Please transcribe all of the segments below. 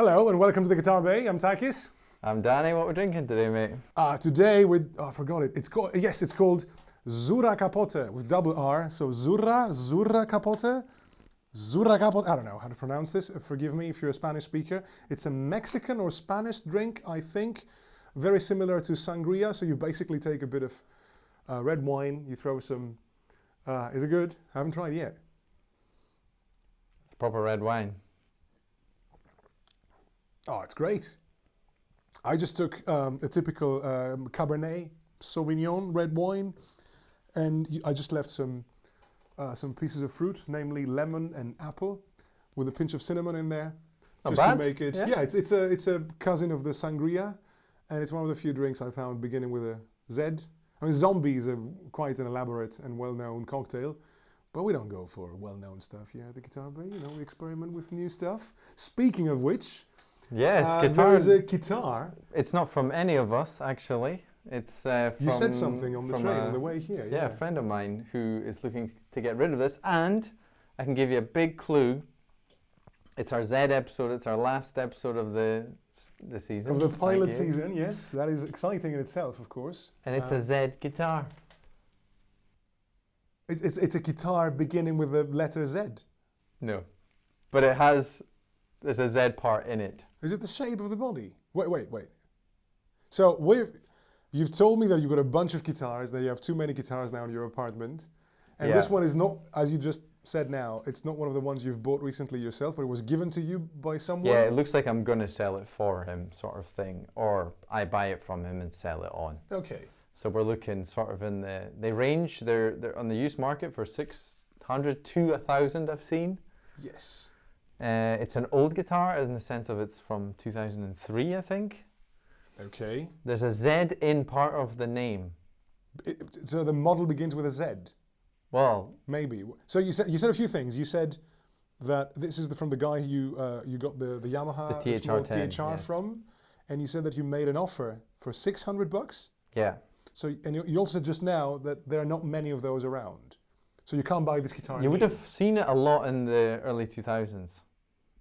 Hello and welcome to the Guitar Bay. I'm Takis. I'm Danny. What we're drinking today, mate? Today I forgot it. It's called Zurracapote with double R. So Zurracapote. I don't know how to pronounce this. Forgive me if you're a Spanish speaker. It's a Mexican or Spanish drink, I think. Very similar to sangria. So you basically take a bit of red wine. You throw some. Is it good? I haven't tried yet. It's proper red wine. Oh, it's great. I just took a typical Cabernet Sauvignon red wine, and I just left some pieces of fruit, namely lemon and apple, with a pinch of cinnamon in there, just to make it. Yeah, it's a cousin of the sangria, and it's one of the few drinks I found beginning with a Z. I mean, Zombie is quite an elaborate and well-known cocktail, but we don't go for well-known stuff here at the Guitar Bay. You know, we experiment with new stuff. Speaking of which. Yes, guitar. There is a guitar. It's not from any of us, actually. It's from, you said something on the train on the way here. Yeah, a friend of mine who is looking to get rid of this, and I can give you a big clue. It's our Z episode. It's our last episode of the season. Of the pilot season, yes. That is exciting in itself, of course. And it's a Z guitar. It's a guitar beginning with the letter Z. No, but there's a Z part in it. Is it the shape of the body? Wait. So you've told me that you've got a bunch of guitars, that you have too many guitars now in your apartment. And this one is not, as you just said now, it's not one of the ones you've bought recently yourself, but it was given to you by someone? Yeah, it looks like I'm going to sell it for him, sort of thing. Or I buy it from him and sell it on. Okay. So we're looking sort of in they range, they're on the used market for 600 to 1,000 I've seen. Yes. It's an old guitar in the sense of it's from 2003, I think. Okay. There's a Z in part of the name. So the model begins with a Z? Well, maybe. So you said a few things. You said that this is from the guy who you got the Yamaha the THR from, and you said that you made an offer for $600. Yeah. So and you also said just now that there are not many of those around. So you can't buy this guitar. You would have seen it a lot in the early 2000s.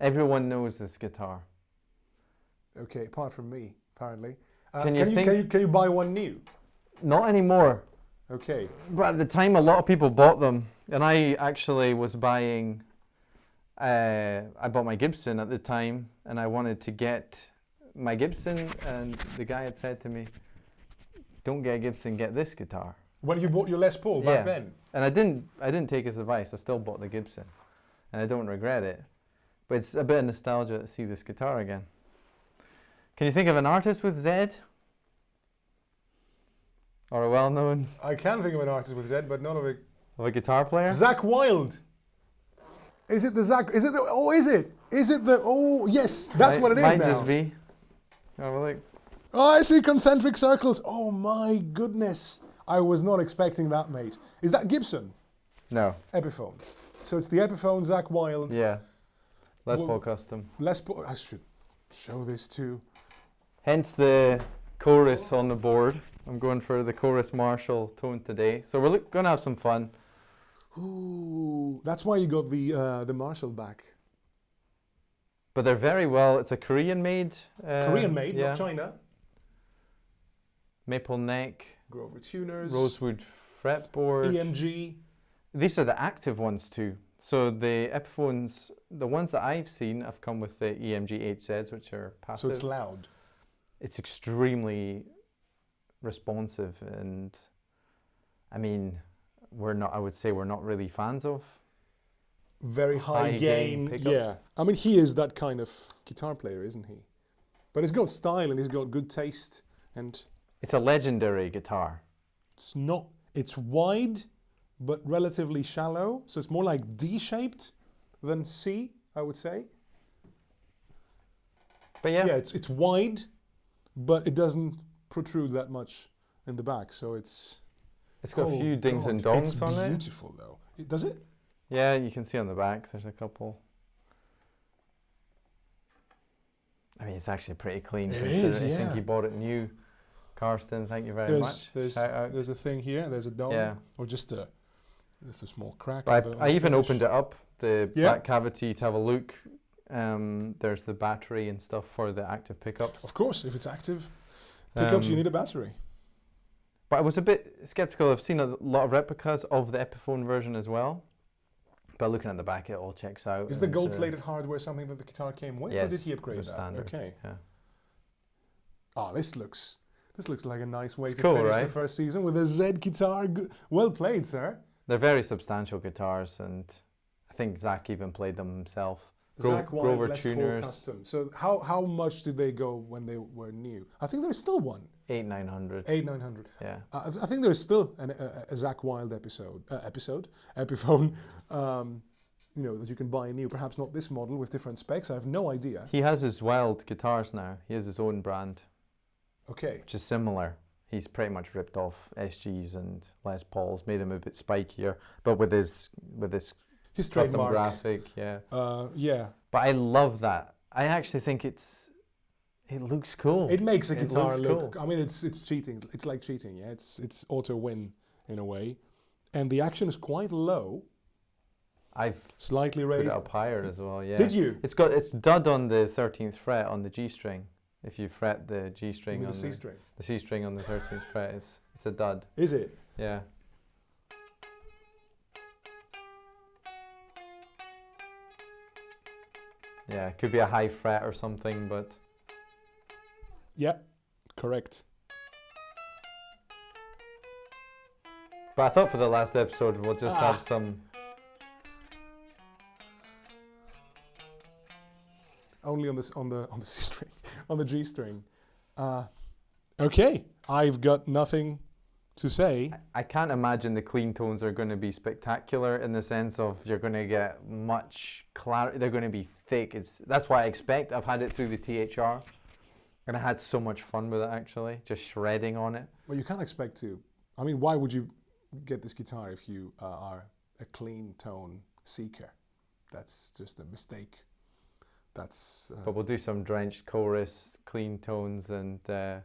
Everyone knows this guitar. Okay, apart from me, apparently. Can you buy one new? Not anymore. Okay. But at the time, a lot of people bought them, and I actually was buying. I bought my Gibson at the time, and I wanted to get my Gibson, and the guy had said to me, "Don't get a Gibson, get this guitar." When you bought your Les Paul back then? And I didn't take his advice. I still bought the Gibson, and I don't regret it. But it's a bit of nostalgia to see this guitar again. Can you think of an artist with Z? Or a well-known? I can think of an artist with Z, but not of a guitar player. Zakk Wylde. Is it the Zakk? Is it the? Oh, is it? Is it the? Oh, yes. That's what it is now. Might just be. Have a look. Oh, I see concentric circles. Oh my goodness. I was not expecting that, mate. Is that Gibson? No. Epiphone. So it's the Epiphone Zakk Wylde. Yeah. Les Paul custom. Les Paul. I should show this too. Hence the chorus on the board. I'm going for the chorus Marshall tone today. So we're going to have some fun. Ooh, that's why you got the Marshall back. But they're very well. It's a Korean made. Korean made, not China. Maple neck. Grover tuners. Rosewood Fretboard. EMG. These are the active ones too. So the Epiphones, the ones that I've seen, have come with the EMG HZs, which are passive. So it's loud. It's extremely responsive, and I mean, I would say we're not really fans of very high gain pickups. Yeah, I mean, he is that kind of guitar player, isn't he? But he's got style and he's got good taste, and it's a legendary guitar. It's not. It's wide, but relatively shallow, so it's more like D-shaped than C, I would say. But yeah, it's wide, but it doesn't protrude that much in the back, so it's got a few dings and dongs on it. It's beautiful though. Does it? Yeah, you can see on the back there's a couple. I mean, it's actually pretty clean. It is, yeah. I think you bought it new. Karsten, thank you very much. There's a thing here, there's a dong, or just a small crack. I even opened it up, the back cavity, to have a look There's the battery and stuff for the active pickups. Of course, if it's active pickups, you need a battery. But I was a bit skeptical. I've seen a lot of replicas of the Epiphone version as well. But looking at the back, it all checks out. Is the gold-plated hardware something that the guitar came with, yes, or did he upgrade that? Standard, okay. Yeah. Oh, this looks like a nice way to cool, finish right? the first season with a Z guitar. Well played, sir. They're very substantial guitars, and I think Zakk even played them himself. Zakk Wylde Grover Les Paul tuners. Custom. So how much did they go when they were new? I think there's still one. 8900. 8900. Yeah. I think there's still a Zakk Wylde Epiphone, you know, that you can buy new. Perhaps not this model with different specs. I have no idea. He has his Wylde guitars now. He has his own brand. Okay. Which is similar. He's pretty much ripped off SGs and Les Pauls, made them a bit spikier, but with his His custom trademark graphic, yeah. Yeah. But I love that. I actually think it looks cool. It makes a It guitar looks look. cool. I mean, it's cheating. It's like cheating. Yeah. It's auto win in a way, and the action is quite low. I've Slightly put raised. it up higher as well. Yeah. Did you? It's dud on the 13th fret on the G string. If you fret the G string on the C string. the C string on the 13th fret, it's a dud. Is it? Yeah. Yeah, it could be a high fret or something, but Yeah, correct. I thought for the last episode we'll just have some. Only on the C string, on the G string. Okay, I've got nothing to say. I can't imagine the clean tones are going to be spectacular in the sense of you're going to get much clarity. They're going to be thick. That's what I expect. I've had it through the THR, and I had so much fun with it actually, just shredding on it. Well, you can't expect to. I mean, why would you get this guitar if you are a clean tone seeker? That's just a mistake. That's. But we'll do some drenched chorus, clean tones, and yeah,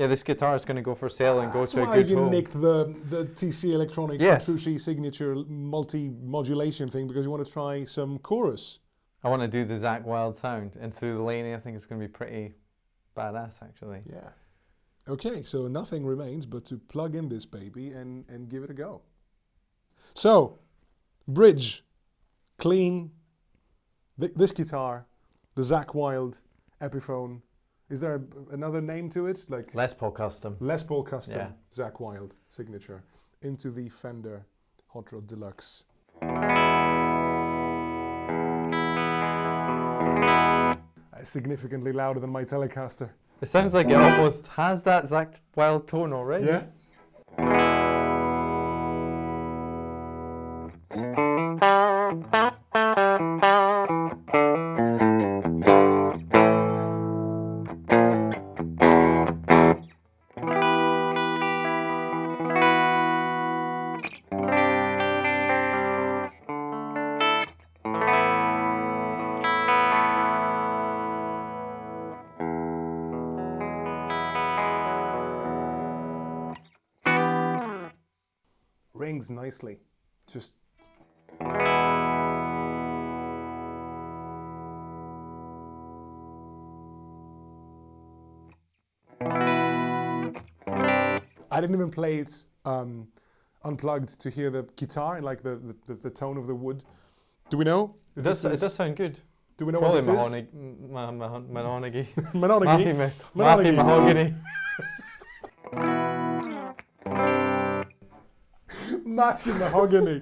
this guitar is going to go for sale and go to a good home. That's why you nicked the TC Electronic Yes. Petrucci signature multi-modulation thing, because you want to try some chorus. I want to do the Zakk Wylde sound, and through the Laney, I think it's going to be pretty badass actually. Yeah. Okay, so nothing remains but to plug in this baby and give it a go. So, bridge, clean, this guitar, the Zakk Wylde Epiphone. Is there another name to it? Like Les Paul Custom. Les Paul Custom, Yeah. Zakk Wylde signature, into the Fender Hot Rod Deluxe. Significantly louder than my Telecaster. It sounds like it almost has that Zakk Wylde tone already. Yeah? Rings nicely. Just I didn't even play it unplugged to hear the guitar, like the tone of the wood. Do we know? It does sound good. Do we know Probably what this is? Mahogany. Mononagi. Matthew Mahogany. Matthew Mahogany.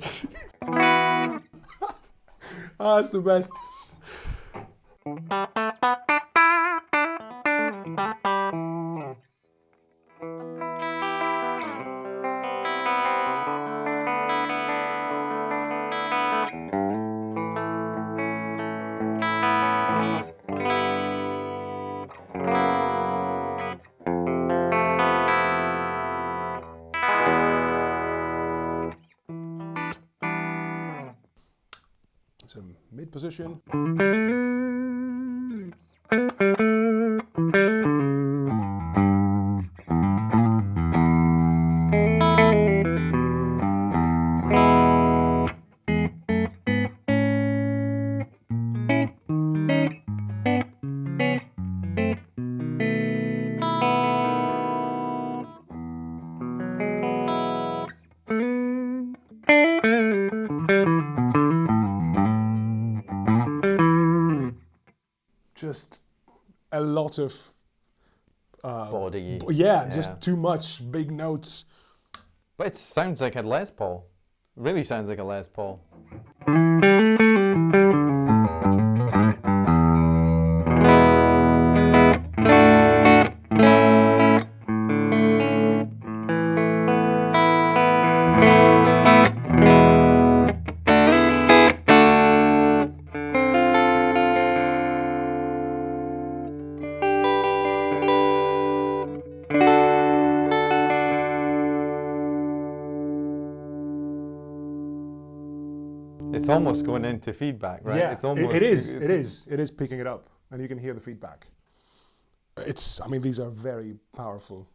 That's the best. It's a mid position. just a lot of Body. yeah, just too much big notes. But it sounds like a Les Paul. Really sounds like a Les Paul. It's almost going into feedback, right? Yeah, it's almost, it is picking it up, and you can hear the feedback. I mean, these are very powerful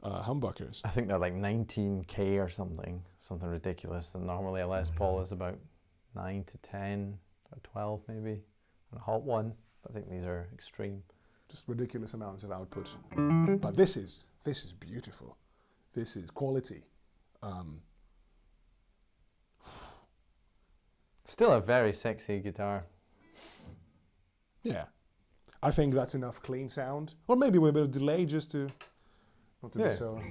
humbuckers. I think they're like 19K or something ridiculous. And normally a Les Paul is about 9 to 10 or 12 maybe, and a hot one. I think these are extreme. Just ridiculous amounts of output. But this is beautiful. This is quality. Still a very sexy guitar. Yeah, I think that's enough clean sound, or maybe with a bit of delay just to not to be so.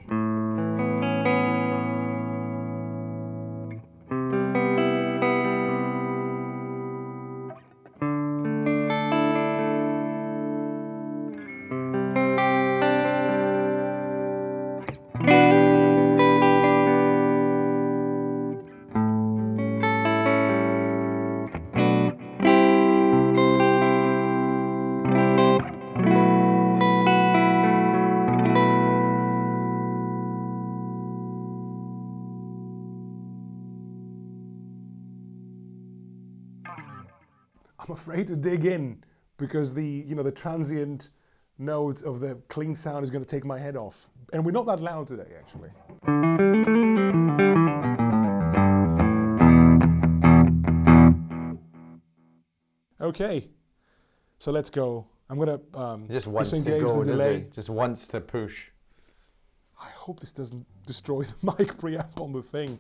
I'm afraid to dig in because the transient note of the clean sound is going to take my head off. And we're not that loud today, actually. Okay, so let's go. I'm going to Just wants to disengage go, the delay. does he? Just wants to push. I hope this doesn't destroy the mic preamp on the thing.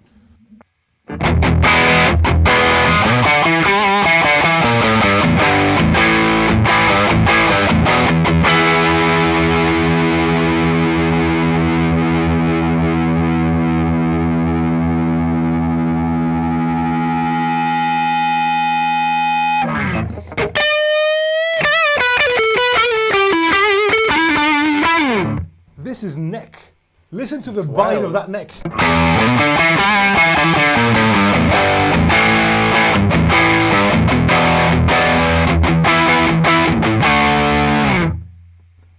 This is neck. Listen to the bite of that neck.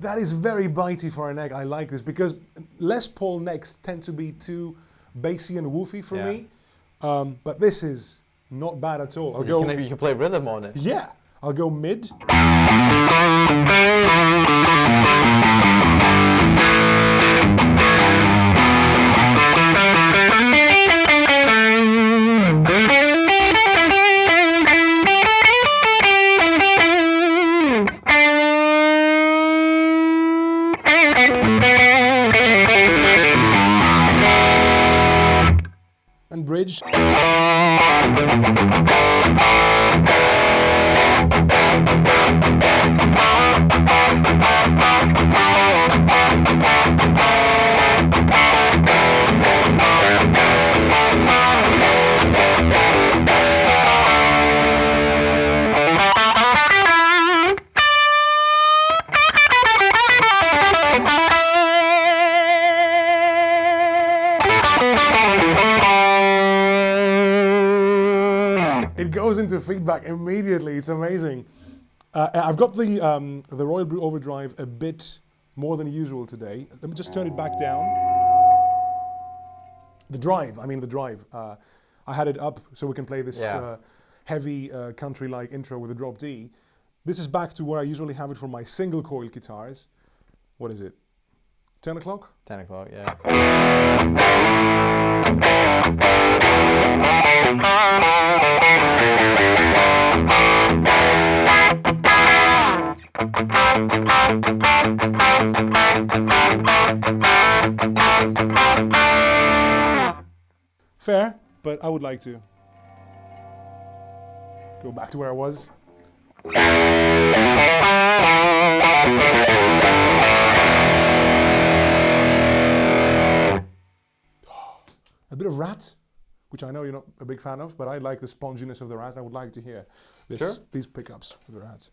That is very bitey for a neck. I like this because Les Paul necks tend to be too bassy and woofy for me. But this is not bad at all. You can play rhythm on it. Yeah, I'll go mid. And bridge. It goes into feedback immediately. It's amazing. I've got the Royal Blue overdrive a bit more than usual today. Let me just turn it back down. The drive. I had it up so we can play this heavy country-like intro with a drop D. This is back to where I usually have it for my single coil guitars. What is it? 10 o'clock? 10 o'clock, yeah. Fair, but I would like to go back to where I was. A bit of rat, which I know you're not a big fan of, but I like the sponginess of the rat. I would like to hear these pickups with the rat.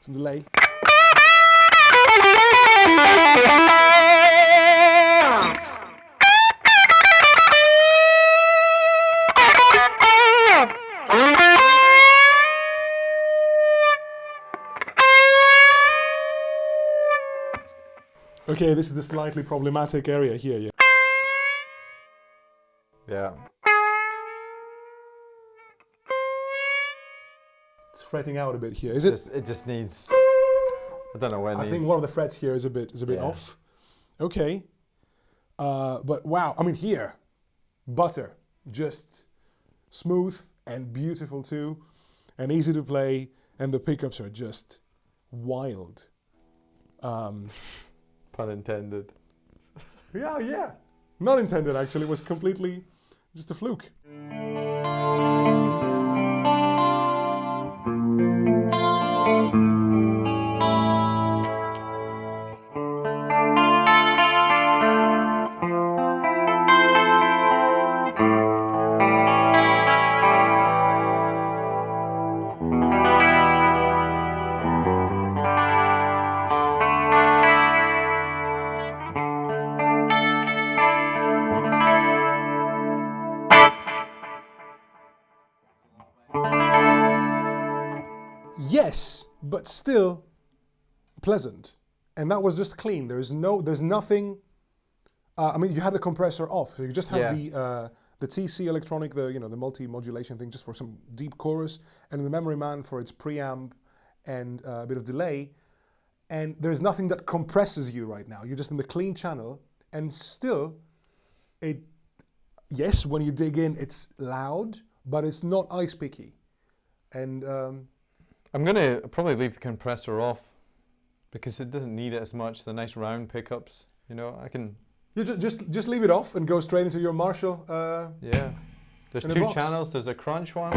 Some delay. Okay, this is the slightly problematic area here. Yeah. Yeah. It's fretting out a bit here. Is it? It just needs. I don't know when. I think one of the frets here is a bit off. Okay. But wow, I mean here, butter, just smooth and beautiful too, and easy to play, and the pickups are just wild. Pun intended. Yeah. Not intended actually, it was completely just a fluke. Yes, but still pleasant, and that was just clean. There's nothing. I mean, you had the compressor off, so you just have the TC electronic, the multi-modulation thing, just for some deep chorus, and the memory man for its preamp and a bit of delay. And there's nothing that compresses you right now. You're just in the clean channel, and still, yes, when you dig in, it's loud, but it's not ice picky, and. I'm gonna probably leave the compressor off because it doesn't need it as much. The nice round pickups, I can. You just leave it off and go straight into your Marshall. Yeah, there's two channels. There's a crunch one.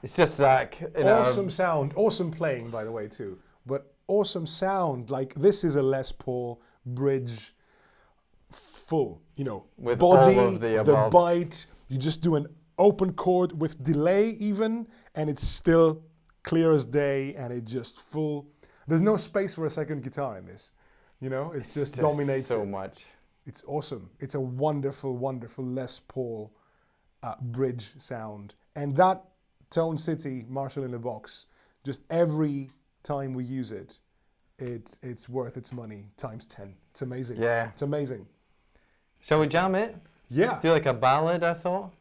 It's just Zakk. Awesome sound, awesome playing, by the way, too. But awesome sound, like this is a Les Paul bridge, full, you know, With body, all of the the above. bite. You just do an open chord with delay even, and it's still clear as day, and it just full. There's no space for a second guitar in this, you know. It's just dominates so it. much. It's awesome. It's a wonderful, wonderful Les Paul bridge sound, and that Tone City Marshall in the box. Just every time we use it, it's worth its money times 10. It's amazing. Yeah. It's amazing. Shall we jam it? Yeah. Do like a ballad, I thought.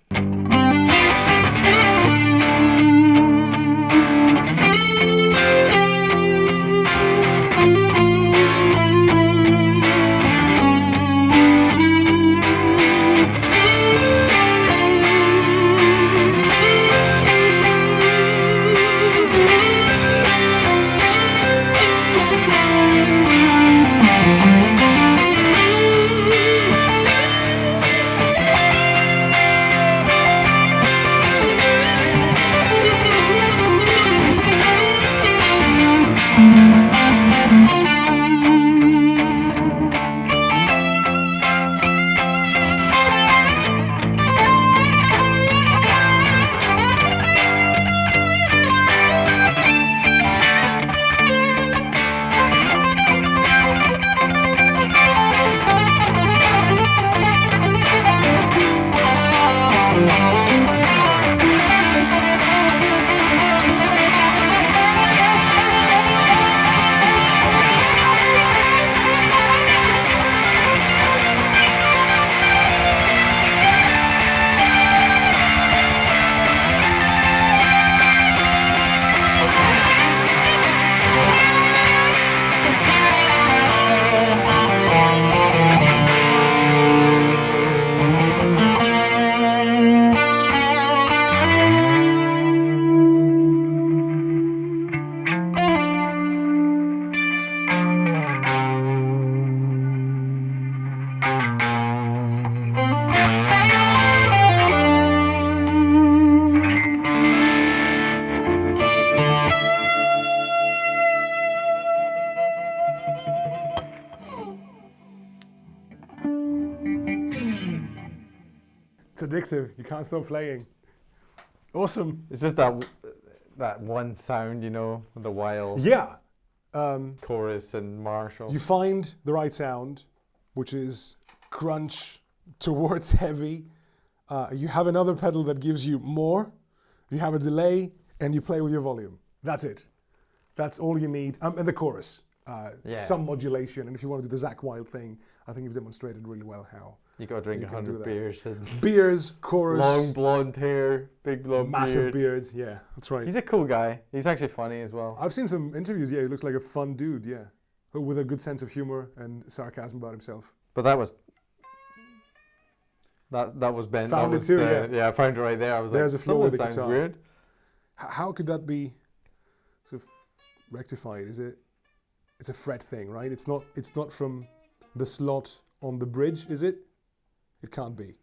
It's addictive. You can't stop playing. Awesome. It's just that one sound, you know, the wild Yeah. chorus and Marshall. You find the right sound, which is crunch towards heavy. You have another pedal that gives you more. You have a delay, and you play with your volume. That's it. That's all you need. And the chorus. Some modulation. And if you want to do the Zakk Wylde thing, I think you've demonstrated really well how. You got to drink You can do 100 that. beers and Beers, chorus. long blonde hair, big blonde massive beard. beards. Yeah, that's right. He's a cool guy. He's actually funny as well. I've seen some interviews. Yeah, he looks like a fun dude. Yeah, with a good sense of humor and sarcasm about himself. But that was Ben. Found that it was, too, yeah. Yeah, I found it right there. I was There's like, a flaw with the sounds guitar. weird. How could that be sort of rectified? Is it? It's a fret thing, right? It's not from the slot on the bridge, is it? It can't be.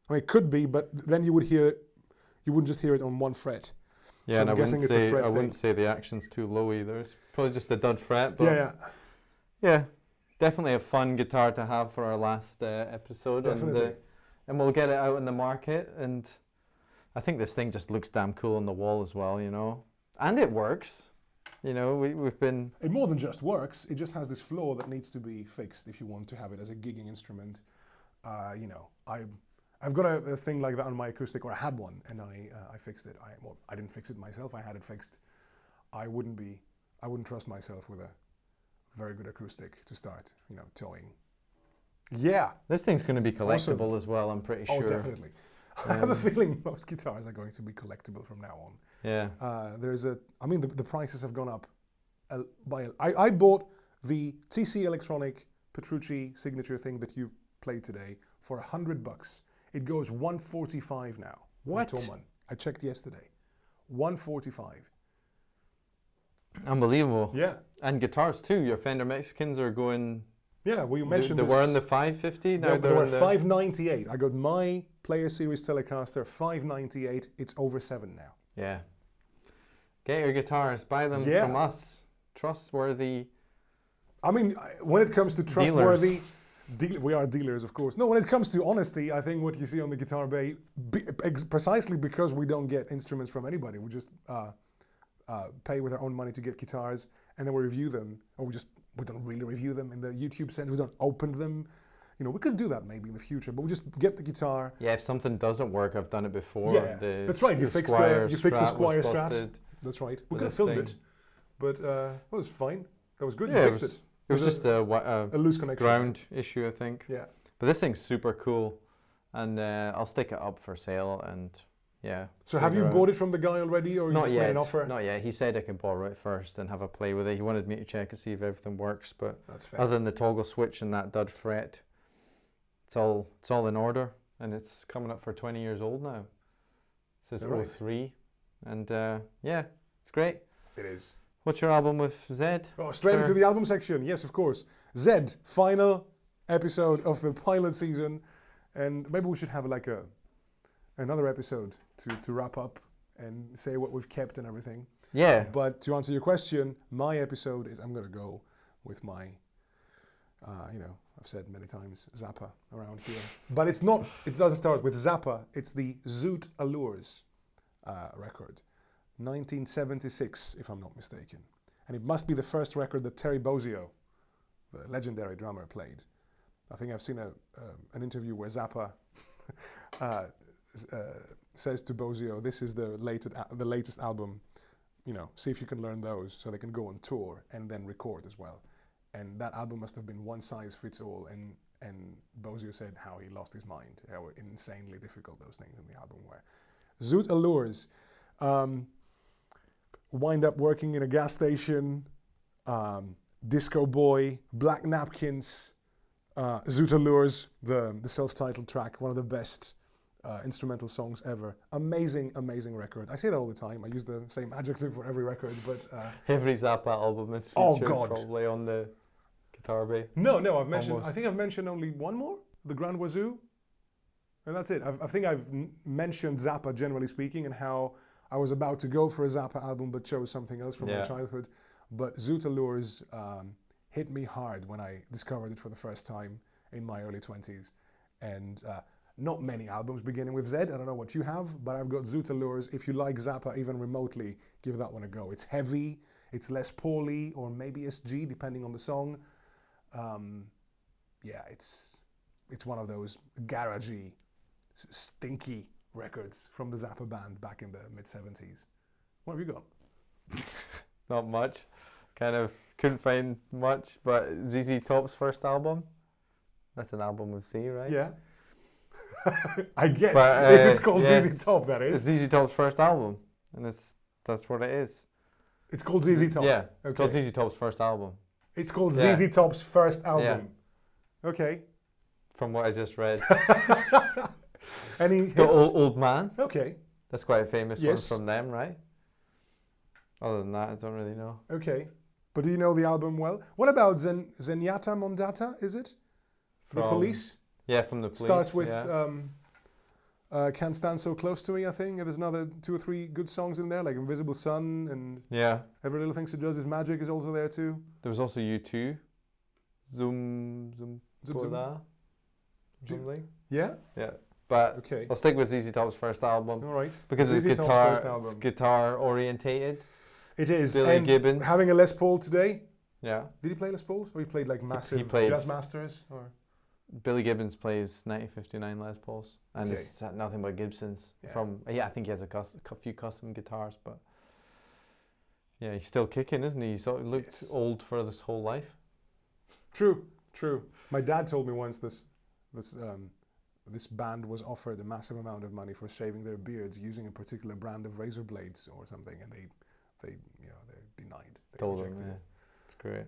I mean, it could be, but then you wouldn't just hear it on one fret. Yeah, So and I'm guessing it's a fret I thing. wouldn't say the action's too low either. It's probably just a dud fret. But Yeah. yeah, definitely a fun guitar to have for our last episode. Definitely. And we'll get it out in the market. And I think this thing just looks damn cool on the wall as well, you know. And it works. You know, we've been... It more than just works. It just has this flaw that needs to be fixed if you want to have it as a gigging instrument. You know, I've got a thing like that on my acoustic, or I had one, and I fixed it. I didn't fix it myself. I had it fixed. I wouldn't trust myself with a very good acoustic to start, you know, towing. Yeah. This thing's going to be collectible Awesome. as well, I'm pretty sure. Oh, definitely. I have a feeling most guitars are going to be collectible from now on. Yeah. I mean, the prices have gone up. I bought the TC Electronic Petrucci signature thing that you've played today for $100. It goes $145 now. What? Thomann. I checked yesterday. $145. Unbelievable. Yeah. And guitars too. Your Fender Mexicans are going... Yeah, well, you mentioned they this. were in the 550. Now They were in the $598. I got my Player Series Telecaster $598. It's over $7 now. Yeah. Get your guitars, buy them Yeah. from us. Trustworthy. I mean, when it comes to trustworthy, we are dealers, of course. No, when it comes to honesty, I think what you see on the Guitar Bay, precisely because we don't get instruments from anybody, we just pay with our own money to get guitars, and then we review them, or we don't really review them in the YouTube sense. We don't open them. You know, we could do that maybe in the future, but we just get the guitar. Yeah, if something doesn't work, I've done it before. Yeah, that's right. You fix the Squire Strat. That's right. We could have filmed it, but it was fine. That was good. Yeah, you fixed it. It was just a loose connection. Ground issue, I think. Yeah. But this thing's super cool, and I'll stick it up for sale. And yeah. So have you bought it from the guy already, or you just made an offer? Not yet. He said I could borrow it first and have a play with it. He wanted me to check and see if everything works, but that's fair. Other than the toggle switch and that dud fret, it's all in order, and it's coming up for 20 years old now. It says 03, and yeah, it's great. It is. What's your album with Zed? Oh, straight into the album section. Yes, of course. Zed, final episode of the pilot season, and maybe we should have like another episode to wrap up and say what we've kept and everything. Yeah. But to answer your question, my episode is I'm gonna go with my, I've said many times Zappa around here, but it's not. It doesn't start with Zappa. It's the Zoot Allures record. 1976, if I'm not mistaken. And it must be the first record that Terry Bozzio, the legendary drummer, played. I think I've seen an interview where Zappa says to Bozzio, this is the latest album, see if you can learn those so they can go on tour and then record as well. And that album must have been one size fits all, and Bozzio said how he lost his mind, how insanely difficult those things in the album were. Zoot Allures, wind up working in a gas station, Disco Boy, Black Napkins, Zoot Allures, the self-titled track, one of the best instrumental songs ever. Amazing, amazing record. I say that all the time. I use the same adjective for every record, but... every Zappa album is featured probably on the Guitar Bay. No, I've mentioned... I think I've mentioned only one more, the Grand Wazoo, and that's it. I think I've mentioned Zappa, generally speaking, and how I was about to go for a Zappa album, but chose something else from my childhood. But Zoot Allures hit me hard when I discovered it for the first time in my early 20s. And not many albums beginning with Z. I don't know what you have, but I've got Zoot Allures. If you like Zappa even remotely, give that one a go. It's heavy, it's Les Paul-y, or maybe SG, depending on the song. It's one of those garagey, stinky records from the Zappa band back in the mid-70s. What have you got? Not much. Kind of couldn't find much, but ZZ Top's first album. That's an album with Z, right? Yeah. I guess. But, if it's called ZZ Top, that is. It's ZZ Top's first album, and that's what it is. It's called ZZ Top? Yeah, it's called ZZ Top's first album. It's called ZZ Top's first album? Yeah. Okay. From what I just read. Any hits? The Old Man. Okay. That's quite a famous one from them, right? Other than that, I don't really know. Okay. But do you know the album well? What about Zenyatta Mondata, is it? The Police? Yeah, from the Police. Starts with Can't Stand So Close to Me, I think. There's another 2 or 3 good songs in there, like Invisible Sun and Every Little Thing She Does Is Magic is also there too. There was also U2. Zoom. Yeah? Yeah. But I'll stick with ZZ Top's first album. All right. Because it's guitar orientated. It is. Billy Gibbons. Having a Les Paul today. Yeah. Did he play Les Pauls? Or he played like massive jazz masters? Or? Billy Gibbons plays 1959 Les Pauls. And it's nothing but Gibsons. I think he has a few custom guitars, but yeah, he's still kicking, isn't he? He looked old for this whole life. True. My dad told me once this band was offered a massive amount of money for shaving their beards using a particular brand of razor blades or something, and they denied. They rejected it. It's great.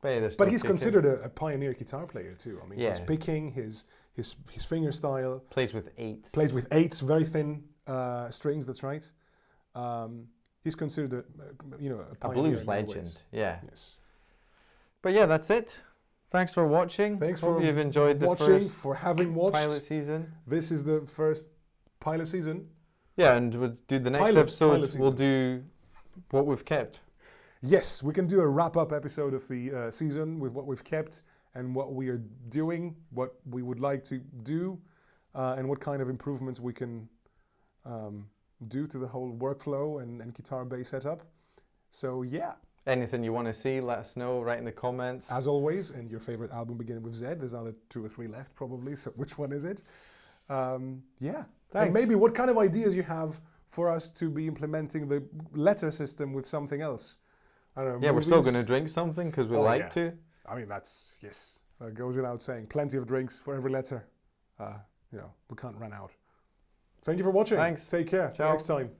But he's considered a pioneer guitar player too. I mean, his picking, his finger style. Plays with eights. Plays with eights, very thin strings. That's right. He's considered a pioneer, a blues legend. Yeah. Yes. But yeah, that's it. Thanks for watching. Thanks for you've enjoyed the watching, for having watched pilot season. This is the first pilot season. Yeah, and we'll do the next Pilot episode. season. We'll do what we've kept. Yes, we can do a wrap-up episode of the season with what we've kept and what we are doing, what we would like to do, and what kind of improvements we can do to the whole workflow and guitar bass setup. So yeah. Anything you want to see, let us know. Write in the comments. As always, and your favorite album beginning with Z. There's another 2 or 3 left probably, so which one is it? Yeah. Thanks. And maybe what kind of ideas you have for us to be implementing the letter system with something else. I don't know, Yeah, movies. we're still going to drink something because we like to. I mean, that's, yes, that goes without saying. Plenty of drinks for every letter. You know, we can't run out. Thank you for watching. Thanks. Take care. See you Ciao. next time.